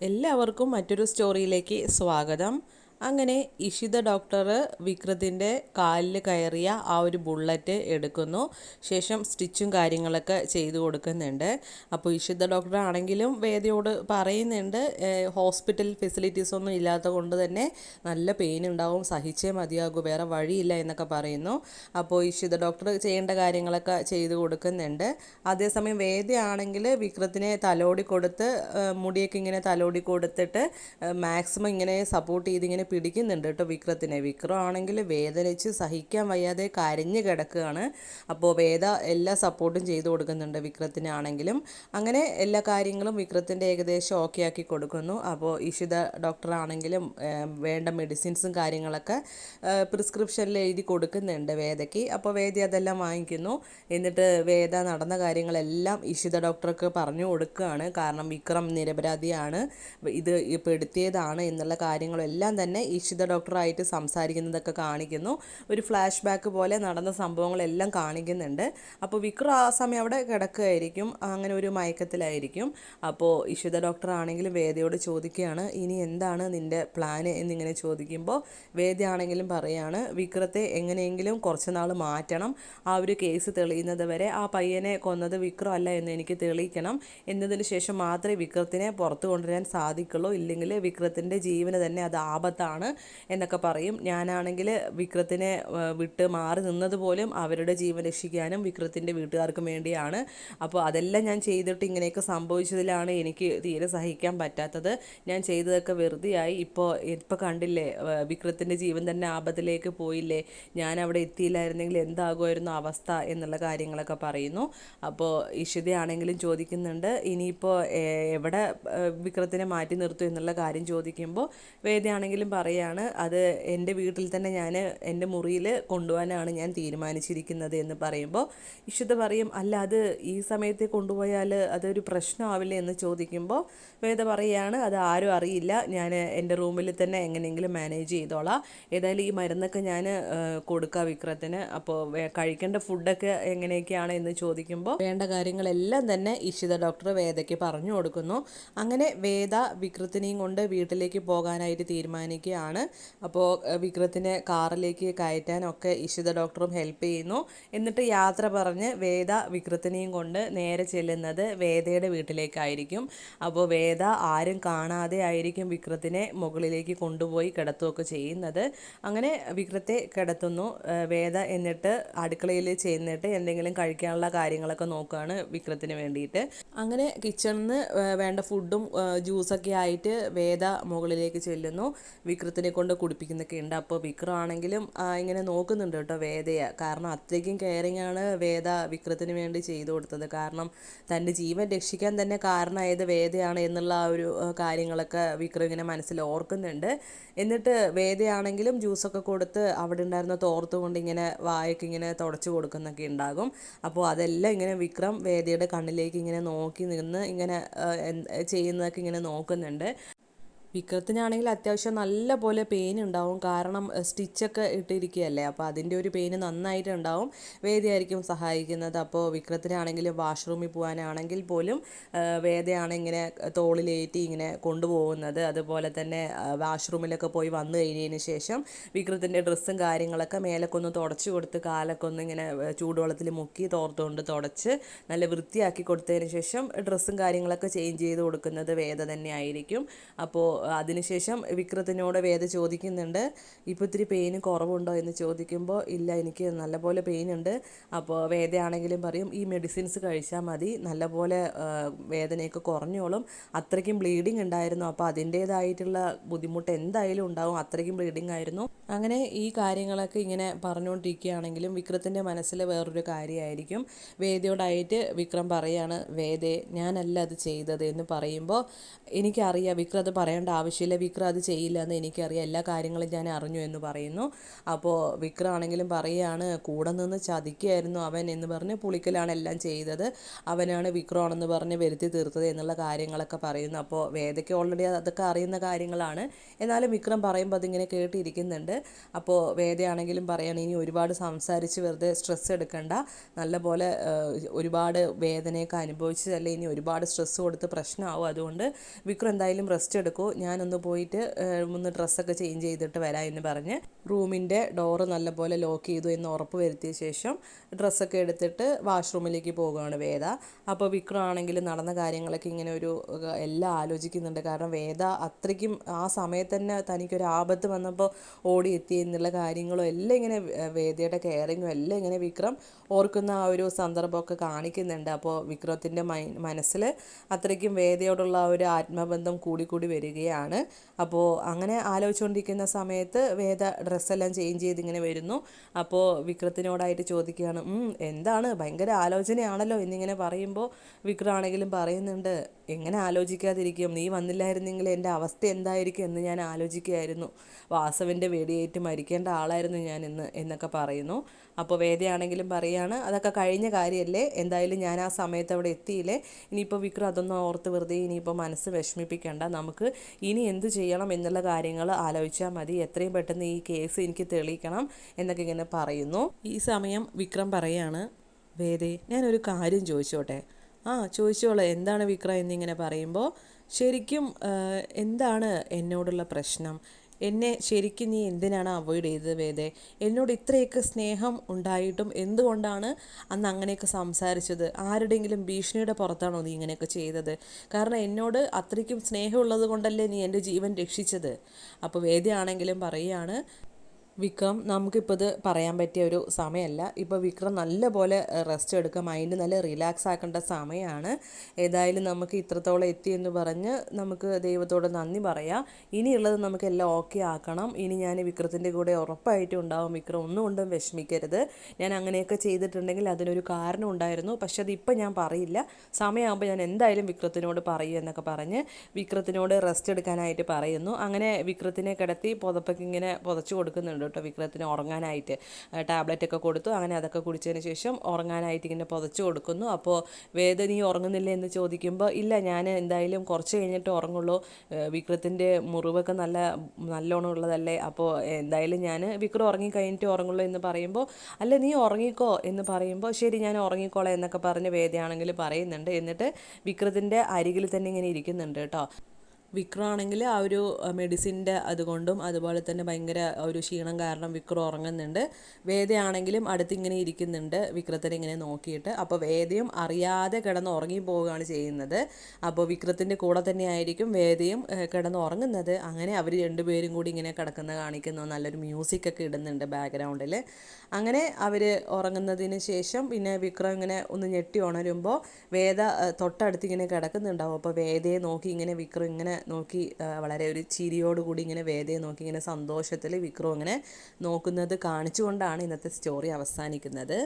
എല്ലാവർക്കും മറ്റൊരു സ്റ്റോറിയിലേക്ക് സ്വാഗതം. അങ്ങനെ ഇഷിത ഡോക്ടർ വിക്രത്തിൻ്റെ കാലിൽ കയറിയ ആ ഒരു ബുള്ളറ്റ് എടുക്കുന്നു. ശേഷം സ്റ്റിച്ചും കാര്യങ്ങളൊക്കെ ചെയ്തു കൊടുക്കുന്നുണ്ട്. അപ്പോൾ ഇഷിത ഡോക്ടർ ആണെങ്കിലും വേദയോട് പറയുന്നുണ്ട്, ഹോസ്പിറ്റൽ ഫെസിലിറ്റീസ് ഒന്നും ഇല്ലാത്ത കൊണ്ട് തന്നെ നല്ല പെയിൻ ഉണ്ടാവും, സഹിച്ചേ മതിയാകൂ, വേറെ വഴിയില്ല എന്നൊക്കെ പറയുന്നു. അപ്പോൾ ഇഷിത ഡോക്ടർ ചെയ്യേണ്ട കാര്യങ്ങളൊക്കെ ചെയ്തു കൊടുക്കുന്നുണ്ട്. അതേസമയം വേദയാണെങ്കിൽ വിക്രത്തിനെ തലോടി കൊടുത്ത് മുടിയൊക്കെ ഇങ്ങനെ തലോടി കൊടുത്തിട്ട് മാക്സിമം ഇങ്ങനെ സപ്പോർട്ട് ചെയ്ത് ഇങ്ങനെ പിടിക്കുന്നുണ്ട് കേട്ടോ വിക്രത്തിനെ. വിക്രം ആണെങ്കിൽ വേദനിച്ച് സഹിക്കാൻ വയ്യാതെ കരഞ്ഞ് കിടക്കുകയാണ്. അപ്പോൾ വേദ എല്ലാ സപ്പോർട്ടും ചെയ്തു കൊടുക്കുന്നുണ്ട് വിക്രത്തിനാണെങ്കിലും. അങ്ങനെ എല്ലാ കാര്യങ്ങളും വിക്രത്തിൻ്റെ ഏകദേശം ഓക്കെ ആക്കി കൊടുക്കുന്നു. അപ്പോൾ ഇഷിത ഡോക്ടറാണെങ്കിലും വേണ്ട മെഡിസിൻസും കാര്യങ്ങളൊക്കെ പ്രിസ്ക്രിപ്ഷനിൽ എഴുതി കൊടുക്കുന്നുണ്ട് വേദയ്ക്ക്. അപ്പോൾ വേദ അതെല്ലാം വാങ്ങിക്കുന്നു. എന്നിട്ട് വേദ നടന്ന കാര്യങ്ങളെല്ലാം ഇഷിത ഡോക്ടർക്ക് പറഞ്ഞു കൊടുക്കുകയാണ്. കാരണം വിക്രം നിരപരാധിയാണ്, ഇത് പെടുത്തിയതാണ് എന്നുള്ള കാര്യങ്ങളെല്ലാം തന്നെ ഇഷിത ഡോക്ടറായിട്ട് സംസാരിക്കുന്നതൊക്കെ കാണിക്കുന്നു. ഒരു ഫ്ലാഷ് ബാക്ക് പോലെ നടന്ന സംഭവങ്ങളെല്ലാം കാണിക്കുന്നുണ്ട്. അപ്പോൾ വിക്രം ആ സമയം അവിടെ കിടക്കുകയായിരിക്കും, അങ്ങനെ ഒരു മയക്കത്തിലായിരിക്കും. അപ്പോൾ ഇഷിത ഡോക്ടറാണെങ്കിലും വേദയോട് ചോദിക്കുകയാണ്, ഇനി എന്താണ് നിൻ്റെ പ്ലാന് എന്നിങ്ങനെ ചോദിക്കുമ്പോൾ വേദയാണെങ്കിലും പറയാണ്, വിക്രത്തെ എങ്ങനെയെങ്കിലും കുറച്ച് നാൾ മാറ്റണം, ആ ഒരു കേസ് തെളിയുന്നത് വരെ ആ പയ്യനെ കൊന്നത് വിക്രം അല്ല എന്ന് എനിക്ക് തെളിയിക്കണം. എന്നതിന് ശേഷം മാത്രമേ വിക്രത്തിനെ പുറത്തു കൊണ്ടുവരാൻ സാധിക്കുള്ളൂ, ഇല്ലെങ്കിൽ വിക്രത്തിൻ്റെ ജീവന് തന്നെ അത് ആപത്താണ് എന്നൊക്കെ പറയും. ഞാനാണെങ്കിൽ വിക്രത്തിനെ വിട്ട് മാറി നിന്നത് പോലും അവരുടെ ജീവൻ രക്ഷിക്കാനും വിക്രത്തിൻ്റെ വീട്ടുകാർക്കും വേണ്ടിയാണ്. അപ്പോൾ അതെല്ലാം ഞാൻ ചെയ്തിട്ട് ഇങ്ങനെയൊക്കെ സംഭവിച്ചതിലാണ് എനിക്ക് തീരെ സഹിക്കാൻ പറ്റാത്തത്. ഞാൻ ചെയ്തതൊക്കെ വെറുതെയായി. ഇപ്പോൾ കണ്ടില്ലേ, വിക്രത്തിൻ്റെ ജീവൻ തന്നെ ആപത്തിലേക്ക് പോയില്ലേ, ഞാൻ അവിടെ എത്തിയില്ലായിരുന്നെങ്കിൽ എന്താകുമായിരുന്നു അവസ്ഥ എന്നുള്ള കാര്യങ്ങളൊക്കെ പറയുന്നു. അപ്പോൾ ഇഷിതയാണെങ്കിലും ചോദിക്കുന്നുണ്ട്, ഇനിയിപ്പോൾ എവിടെ വിക്രത്തിനെ മാറ്റി നിർത്തും എന്നുള്ള കാര്യം ചോദിക്കുമ്പോൾ വേദയാണെങ്കിലും പറയാണ്, അത് എൻ്റെ വീട്ടിൽ തന്നെ ഞാൻ എൻ്റെ മുറിയിൽ കൊണ്ടുപോകാനാണ് ഞാൻ തീരുമാനിച്ചിരിക്കുന്നത് എന്ന് പറയുമ്പോൾ ഇഷിത പറയും, അല്ല അത് ഈ സമയത്ത് കൊണ്ടുപോയാൽ അതൊരു പ്രശ്നമാവില്ലേ എന്ന് ചോദിക്കുമ്പോൾ വേദ പറയുകയാണ്, അത് ആരും അറിയില്ല, ഞാൻ എൻ്റെ റൂമിൽ തന്നെ എങ്ങനെയെങ്കിലും മാനേജ് ചെയ്തോളാം, ഏതായാലും ഈ മരുന്നൊക്കെ ഞാൻ കൊടുക്കാം വിക്രത്തിന്, അപ്പോൾ കഴിക്കേണ്ട ഫുഡൊക്കെ എങ്ങനെയൊക്കെയാണ് എന്ന് ചോദിക്കുമ്പോൾ വേണ്ട കാര്യങ്ങളെല്ലാം തന്നെ ഇഷിത ഡോക്ടർ വേദയ്ക്ക് പറഞ്ഞു കൊടുക്കുന്നു. അങ്ങനെ വേദ വിക്രത്തിനെയും കൊണ്ട് വീട്ടിലേക്ക് പോകാനായിട്ട് തീരുമാനിക്കുകയാണ്. അപ്പോൾ വിക്രത്തിനെ കാറിലേക്ക് കയറ്റാനൊക്കെ ഇഷിത ഡോക്ടറും ഹെൽപ്പ് ചെയ്യുന്നു. എന്നിട്ട് യാത്ര പറഞ്ഞ് വേദ വിക്രത്തിനെയും കൊണ്ട് നേരെ ചെല്ലുന്നത് വേദയുടെ വീട്ടിലേക്കായിരിക്കും. അപ്പോൾ വേദ ആരും കാണാതെ ആയിരിക്കും വിക്രത്തിനെ മുകളിലേക്ക് കൊണ്ടുപോയി കിടത്തുകയൊക്കെ ചെയ്യുന്നത്. അങ്ങനെ വിക്രത്തെ കിടത്തുന്നു വേദ. എന്നിട്ട് അടുക്കളയിൽ ചെന്നിട്ട് എന്തെങ്കിലും കഴിക്കാനുള്ള കാര്യങ്ങളൊക്കെ നോക്കുകയാണ് വിക്രത്തിന് വേണ്ടിയിട്ട്. അങ്ങനെ കിച്ചണിൽ നിന്ന് വേണ്ട ഫുഡും ജ്യൂസൊക്കെ ആയിട്ട് വേദ മുകളിലേക്ക് ചെല്ലുന്നു. വിക്രത്തിനെ കൊണ്ട് കുടിപ്പിക്കുന്നൊക്കെ ഉണ്ട്. അപ്പോൾ വിക്രം ആണെങ്കിലും ഇങ്ങനെ നോക്കുന്നുണ്ട് കേട്ടോ വേദയെ. കാരണം അത്രയ്ക്കും കെയറിങ് ആണ് വേദ വിക്രത്തിന് വേണ്ടി ചെയ്തു കൊടുത്തത്. കാരണം തൻ്റെ ജീവൻ രക്ഷിക്കാൻ തന്നെ കാരണമായത് വേദയാണ് എന്നുള്ള ആ ഒരു കാര്യങ്ങളൊക്കെ വിക്രം ഇങ്ങനെ മനസ്സിൽ ഓർക്കുന്നുണ്ട്. എന്നിട്ട് വേദയാണെങ്കിലും ജ്യൂസൊക്കെ കൊടുത്ത് അവിടെ ഉണ്ടായിരുന്ന തോർത്ത് കൊണ്ട് ഇങ്ങനെ വായൊക്കെ ഇങ്ങനെ തുടച്ചു കൊടുക്കുന്നൊക്കെ ഉണ്ടാകും. അപ്പോൾ അതെല്ലാം ഇങ്ങനെ വിക്രം വേദയുടെ കണ്ണിലേക്ക് ഇങ്ങനെ നോക്കി നിന്ന് ഇങ്ങനെ ചെയ്യുന്നതൊക്കെ ഇങ്ങനെ നോക്കുന്നുണ്ട്. വിക്രത്തിനാണെങ്കിൽ അത്യാവശ്യം നല്ല പോലെ പെയിൻ ഉണ്ടാവും, കാരണം സ്റ്റിച്ചൊക്കെ ഇട്ടിരിക്കുകയല്ലേ, അപ്പോൾ അതിൻ്റെ ഒരു പെയിൻ നന്നായിട്ടുണ്ടാവും. വേദയായിരിക്കും സഹായിക്കുന്നത്. അപ്പോൾ വിക്രത്തിനാണെങ്കിലും വാഷ്റൂമിൽ പോകാനാണെങ്കിൽ പോലും വേദയാണ് ഇങ്ങനെ തോളിലേറ്റി ഇങ്ങനെ കൊണ്ടുപോകുന്നത്. അതുപോലെ തന്നെ വാഷ്റൂമിലൊക്കെ പോയി വന്നു കഴിഞ്ഞതിന് ശേഷം വിക്രത്തിൻ്റെ ഡ്രസ്സും കാര്യങ്ങളൊക്കെ മേലൊക്കെ ഒന്ന് തുടച്ച് കൊടുത്ത് കാലൊക്കെ ഒന്ന് ഇങ്ങനെ ചൂടുവെള്ളത്തിൽ മുക്കി തോർത്തുകൊണ്ട് തുടച്ച് നല്ല വൃത്തിയാക്കി കൊടുത്തതിന് ശേഷം ഡ്രസ്സും കാര്യങ്ങളൊക്കെ ചേഞ്ച് ചെയ്ത് കൊടുക്കുന്നത് വേദ തന്നെ ആയിരിക്കും. അപ്പോൾ അതിനുശേഷം വിക്രത്തിനോട് വേദ ചോദിക്കുന്നുണ്ട്, ഇപ്പോൾ ഇത്തിരി പെയിന് കുറവുണ്ടോ എന്ന് ചോദിക്കുമ്പോൾ ഇല്ല, എനിക്ക് നല്ലപോലെ പെയിൻ ഉണ്ട്. അപ്പോൾ വേദയാണെങ്കിലും പറയും, ഈ മെഡിസിൻസ് കഴിച്ചാൽ മതി, നല്ലപോലെ വേദനയൊക്കെ കുറഞ്ഞോളും, അത്രയ്ക്കും ബ്ലീഡിങ് ഉണ്ടായിരുന്നു, അപ്പോൾ അതിൻ്റേതായിട്ടുള്ള ബുദ്ധിമുട്ട് എന്തായാലും ഉണ്ടാവും, അത്രയ്ക്കും ബ്ലീഡിങ് ആയിരുന്നു. അങ്ങനെ ഈ കാര്യങ്ങളൊക്കെ ഇങ്ങനെ പറഞ്ഞുകൊണ്ടിരിക്കുകയാണെങ്കിലും വിക്രത്തിൻ്റെ മനസ്സിൽ വേറൊരു കാര്യമായിരിക്കും. വേദയോടായിട്ട് വിക്രം പറയാണ്, വേദേ ഞാനല്ല അത് ചെയ്തത് എന്ന് പറയുമ്പോൾ എനിക്കറിയാം വിക്രം അത് പറയേണ്ട ആവശ്യമില്ല, വിക്രം അത് ചെയ്യില്ല എന്ന് എനിക്കറിയാം, എല്ലാ കാര്യങ്ങളും ഞാൻ അറിഞ്ഞു എന്ന് പറയുന്നു. അപ്പോൾ വിക്രം ആണെങ്കിലും പറയുകയാണ്, കൂടെ നിന്ന് ചതിക്കുകയായിരുന്നു അവൻ എന്ന് പറഞ്ഞ് പുളിക്കലാണ് എല്ലാം ചെയ്തത്, അവനാണ് വിക്രമാണെന്ന് പറഞ്ഞ് വരുത്തി തീർത്തത് എന്നുള്ള കാര്യങ്ങളൊക്കെ പറയുന്നു. അപ്പോൾ വേദയ്ക്ക് ഓൾറെഡി അതൊക്കെ അറിയുന്ന കാര്യങ്ങളാണ്, എന്നാലും വിക്രം പറയുമ്പോൾ അതിങ്ങനെ കേട്ടിരിക്കുന്നുണ്ട്. അപ്പോൾ വേദയാണെങ്കിലും പറയാണ്, ഇനി ഒരുപാട് സംസാരിച്ച് വെറുതെ സ്ട്രെസ് എടുക്കണ്ട, നല്ലപോലെ ഒരുപാട് വേദനയൊക്കെ അനുഭവിച്ചതല്ലേ, ഇനി ഒരുപാട് സ്ട്രെസ് കൊടുത്ത് പ്രശ്നമാവും, അതുകൊണ്ട് വിക്രം എന്തായാലും റെസ്റ്റ് എടുക്കൂ, ഞാനൊന്ന് പോയിട്ട് ഒന്ന് ഡ്രസ്സൊക്കെ ചേഞ്ച് ചെയ്തിട്ട് വരാം എന്ന് പറഞ്ഞ് റൂമിൻ്റെ ഡോറ് നല്ലപോലെ ലോക്ക് ചെയ്തു എന്ന് ഉറപ്പ് വരുത്തിയ ശേഷം ഡ്രസ്സൊക്കെ എടുത്തിട്ട് വാഷ്റൂമിലേക്ക് പോകുകയാണ് വേദ. അപ്പോൾ വിക്രം ആണെങ്കിൽ നടന്ന കാര്യങ്ങളൊക്കെ ഇങ്ങനെ എല്ലാം ആലോചിക്കുന്നുണ്ട്. കാരണം വേദ അത്രയ്ക്കും ആ സമയത്ത് തന്നെ തനിക്കൊരു ആപത്ത് വന്നപ്പോൾ ഓടി എത്തി എന്നുള്ള കാര്യങ്ങളും എല്ലാം ഇങ്ങനെ വേദയുടെ കെയറിങ്ങും എല്ലാം ഇങ്ങനെ വിക്രം ഓർക്കുന്ന ആ ഒരു സന്ദർഭമൊക്കെ കാണിക്കുന്നുണ്ട്. അപ്പോൾ വിക്രത്തിൻ്റെ മനസ്സിൽ അത്രയ്ക്കും വേദയോടുള്ള ആ ഒരു ആത്മബന്ധം കൂടി വരികയാണ്. അപ്പോൾ അങ്ങനെ ആലോചിച്ചുകൊണ്ടിരിക്കുന്ന സമയത്ത് വേദ ഡ്രസ്സെല്ലാം ചേഞ്ച് ചെയ്ത് ഇങ്ങനെ വരുന്നു. അപ്പോൾ വിക്രത്തിനോടായിട്ട് ചോദിക്കുകയാണ്, എന്താണ് ഭയങ്കര ആലോചനയാണല്ലോ എന്നിങ്ങനെ പറയുമ്പോൾ വിക്രം ആണെങ്കിലും പറയുന്നുണ്ട്, എങ്ങനെ ആലോചിക്കാതിരിക്കും, നീ വന്നില്ലായിരുന്നെങ്കിൽ എൻ്റെ അവസ്ഥ എന്തായിരിക്കും എന്ന് ഞാൻ ആലോചിക്കുകയായിരുന്നു, വാസവൻ്റെ വെടിയേറ്റ് മരിക്കേണ്ട ആളായിരുന്നു ഞാൻ എന്നൊക്കെ പറയുന്നു. അപ്പോൾ വേദയാണെങ്കിലും പറയാണ്, അതൊക്കെ കഴിഞ്ഞ കാര്യമല്ലേ, എന്തായാലും ഞാൻ ആ സമയത്ത് അവിടെ എത്തിയില്ലേ, ഇനിയിപ്പോൾ വിക്രം അതൊന്നും ഓർത്ത് വെറുതെ ഇനിയിപ്പോൾ മനസ്സ് വിഷമിപ്പിക്കേണ്ട, നമുക്ക് ഇനി എന്ത് ചെയ്യണം എന്നുള്ള കാര്യങ്ങൾ ആലോചിച്ചാൽ മതി, എത്രയും പെട്ടെന്ന് ഈ കേസ് എനിക്ക് തെളിയിക്കണം എന്നൊക്കെ ഇങ്ങനെ പറയുന്നു. ഈ സമയം വിക്രം പറയാണ്, വേദേ ഞാനൊരു കാര്യം ചോദിച്ചോട്ടെ? ചോദിച്ചോളെ, എന്താണ് വിക്രം എന്നിങ്ങനെ പറയുമ്പോൾ, ശരിക്കും എന്താണ് എന്നോടുള്ള പ്രശ്നം, എന്നെ ശരിക്കും നീ എന്തിനാണ് അവോയ്ഡ് ചെയ്തത് വേദേ? എന്നോട് ഇത്രയൊക്കെ സ്നേഹം ഉണ്ടായിട്ടും എന്തുകൊണ്ടാണ് അന്ന് അങ്ങനെയൊക്കെ സംസാരിച്ചത്? ആരുടെയെങ്കിലും ഭീഷണിയുടെ പുറത്താണോ നീ ഇങ്ങനെയൊക്കെ ചെയ്തത്? കാരണം എന്നോട് അത്രയ്ക്കും സ്നേഹമുള്ളത് കൊണ്ടല്ലേ നീ എൻ്റെ ജീവൻ രക്ഷിച്ചത്. അപ്പോൾ വേദയാണെങ്കിലും പറയുകയാണ്, വിക്രം നമുക്കിപ്പോൾ ഇത് പറയാൻ പറ്റിയ ഒരു സമയമല്ല, ഇപ്പോൾ വിക്രം നല്ലപോലെ റെസ്റ്റ് എടുക്കുക, മൈൻഡ് നല്ല റിലാക്സ് ആക്കേണ്ട സമയമാണ്. ഏതായാലും നമുക്ക് ഇത്രത്തോളം എത്തിയെന്ന് പറഞ്ഞ് നമുക്ക് ദൈവത്തോട് നന്ദി പറയാം. ഇനിയുള്ളത് നമുക്ക് എല്ലാം ഓക്കെ ആക്കണം. ഇനി ഞാൻ വിക്രത്തിൻ്റെ കൂടെ ഉറപ്പായിട്ടും ഉണ്ടാവും, വിക്രം ഒന്നുകൊണ്ടും വിഷമിക്കരുത്. ഞാൻ അങ്ങനെയൊക്കെ ചെയ്തിട്ടുണ്ടെങ്കിൽ അതിനൊരു കാരണം ഉണ്ടായിരുന്നു, പക്ഷെ അതിപ്പോൾ ഞാൻ പറയില്ല, സമയമാകുമ്പോൾ ഞാൻ എന്തായാലും വിക്രത്തിനോട് പറയും എന്നൊക്കെ പറഞ്ഞ് വിക്രത്തിനോട് റെസ്റ്റ് എടുക്കാനായിട്ട് പറയുന്നു. അങ്ങനെ വിക്രത്തിനെ കിടത്തി പുതപ്പൊക്കെ ഇങ്ങനെ പുതച്ചു കൊടുക്കുന്നുണ്ട് കേട്ടോ വിക്രത്തിന് ഉറങ്ങാനായിട്ട്. ടാബ്ലറ്റൊക്കെ കൊടുത്തു, അങ്ങനെ അതൊക്കെ കുടിച്ചതിന് ശേഷം ഉറങ്ങാനായിട്ട് ഇങ്ങനെ പുതച്ചു കൊടുക്കുന്നു. അപ്പോൾ വേദ നീ ഉറങ്ങുന്നില്ല എന്ന് ചോദിക്കുമ്പോൾ, ഇല്ല ഞാൻ എന്തായാലും കുറച്ച് കഴിഞ്ഞിട്ട് ഉറങ്ങുള്ളൂ, വിക്രത്തിൻ്റെ മുറിവൊക്കെ നല്ലോണം ഉള്ളതല്ലേ, അപ്പോൾ എന്തായാലും ഞാൻ വിക്രം ഉറങ്ങിക്കഴിഞ്ഞിട്ട് ഉറങ്ങുള്ളൂ എന്ന് പറയുമ്പോൾ, അല്ല നീ ഉറങ്ങിക്കോ എന്ന് പറയുമ്പോൾ, ശരി ഞാൻ ഉറങ്ങിക്കോളാം എന്നൊക്കെ പറഞ്ഞ് വേദയാണെങ്കിൽ പറയുന്നുണ്ട്. എന്നിട്ട് വിക്രത്തിൻ്റെ അരികിൽ തന്നെ ഇങ്ങനെ ഇരിക്കുന്നുണ്ട് കേട്ടോ. വിക്രം ആണെങ്കിൽ ആ ഒരു മെഡിസിൻ്റെ അതുകൊണ്ടും അതുപോലെ തന്നെ ഭയങ്കര ഒരു ക്ഷീണം കാരണം വിക്രം ഉറങ്ങുന്നുണ്ട്. വേദയാണെങ്കിലും അടുത്തിങ്ങനെ ഇരിക്കുന്നുണ്ട് വിക്രത്തിനെ ഇങ്ങനെ നോക്കിയിട്ട്. അപ്പോൾ വേദയും അറിയാതെ കിടന്ന് ഉറങ്ങി പോവുകയാണ് ചെയ്യുന്നത്. അപ്പോൾ വിക്രത്തിൻ്റെ കൂടെ തന്നെ ആയിരിക്കും വേദയും കിടന്ന് ഉറങ്ങുന്നത്. അങ്ങനെ അവർ രണ്ടുപേരും കൂടി ഇങ്ങനെ കിടക്കുന്ന കാണിക്കുന്നു. നല്ലൊരു മ്യൂസിക്കൊക്കെ ഇടുന്നുണ്ട് ബാക്ക്ഗ്രൗണ്ടിൽ. അങ്ങനെ അവർ ഉറങ്ങുന്നതിന് ശേഷം പിന്നെ വിക്രം ഇങ്ങനെ ഒന്ന് ഞെട്ടി ഉണരുമ്പോൾ വേദ തൊട്ടടുത്ത് ഇങ്ങനെ കിടക്കുന്നുണ്ടാവും. അപ്പോൾ വേദയെ നോക്കി ഇങ്ങനെ വിക്രം ഇങ്ങനെ നോക്കി വളരെ ഒരു ചിരിയോടുകൂടി ഇങ്ങനെ വേദയെ നോക്കി ഇങ്ങനെ സന്തോഷത്തിൽ വിക്രം ഇങ്ങനെ നോക്കുന്നത് കാണിച്ചുകൊണ്ടാണ് ഇന്നത്തെ സ്റ്റോറി അവസാനിക്കുന്നത്.